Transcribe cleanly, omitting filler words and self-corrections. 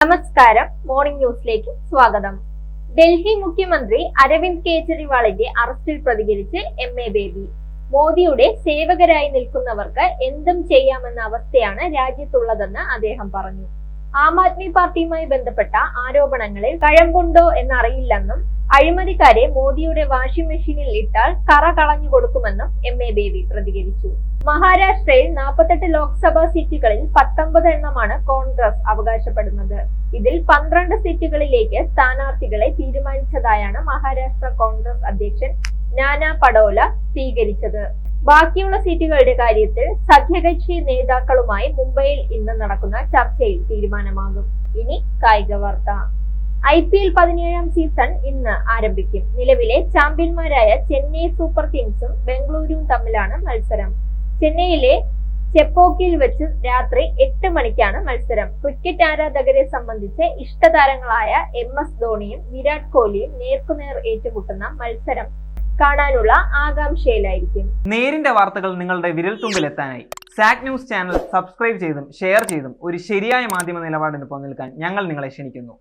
നമസ്കാരം, മോർണിംഗ് ന്യൂസിലേക്ക് സ്വാഗതം. ഡൽഹി മുഖ്യമന്ത്രി അരവിന്ദ് കെജ്രിവാളിന്റെ അറസ്റ്റിൽ പ്രതികരിച്ച് എം.എ. ബേബി. മോദിയുടെ സേവകരായി നിൽക്കുന്നവർക്ക് എന്തും ചെയ്യാമെന്ന അവസ്ഥയാണ് രാജ്യത്തുള്ളതെന്ന് അദ്ദേഹം പറഞ്ഞു. ആം ആദ്മി പാർട്ടിയുമായി ബന്ധപ്പെട്ട ആരോപണങ്ങളിൽ കഴമ്പുണ്ടോ എന്നറിയില്ലെന്നും അഴിമതിക്കാരെ മോദിയുടെ വാഷിംഗ് മെഷീനിൽ ഇട്ടാൽ കറ കളഞ്ഞു കൊടുക്കുമെന്നും എം.എ. ബേബി പ്രതികരിച്ചു. മഹാരാഷ്ട്രയിൽ 48 ലോക്സഭാ സീറ്റുകളിൽ 19 എണ്ണമാണ് കോൺഗ്രസ് അവകാശപ്പെടുന്നത്. ഇതിൽ 12 സീറ്റുകളിലേക്ക് സ്ഥാനാർത്ഥികളെ തീരുമാനിച്ചതായാണ് മഹാരാഷ്ട്ര കോൺഗ്രസ് അധ്യക്ഷൻ നാനാ പടോല സ്വീകരിച്ചത്. ബാക്കിയുള്ള സീറ്റുകളുടെ കാര്യത്തിൽ സഖ്യകക്ഷി നേതാക്കളുമായി മുംബൈയിൽ ഇന്ന് നടക്കുന്ന ചർച്ചയിൽ തീരുമാനമാകും. ഇനി കായിക വാർത്ത. IPL 17ാം സീസൺ ഇന്ന് ആരംഭിക്കും. നിലവിലെ ചാമ്പ്യന്മാരായ ചെന്നൈ സൂപ്പർ കിങ്സും ബംഗളൂരുവും തമ്മിലാണ് മത്സരം. ചെന്നൈയിലെ ചെപ്പോക്കിൽ വെച്ച് രാത്രി 8 മണിക്കാണ് മത്സരം. ക്രിക്കറ്റ് ആരാധകരെ സംബന്ധിച്ച് ഇഷ്ടതാരങ്ങളായ MS ധോണിയും വിരാട് കോഹ്ലിയും നേർക്കുനേർ ഏറ്റുമുട്ടുന്ന മത്സരം കാണാനുള്ള ആകാംക്ഷയിലായിരിക്കും. നേരിന്റെ വാർത്തകൾ നിങ്ങളുടെ വിരൽത്തുമ്പിൽ എത്താനായി സാക് ന്യൂസ് ചാനൽ സബ്സ്ക്രൈബ് ചെയ്തും ഷെയർ ചെയ്തും ഒരു ശരിയായ മാധ്യമ നിലപാടിന് നിൽക്കാൻ ഞങ്ങൾ നിങ്ങളെ ക്ഷണിക്കുന്നു.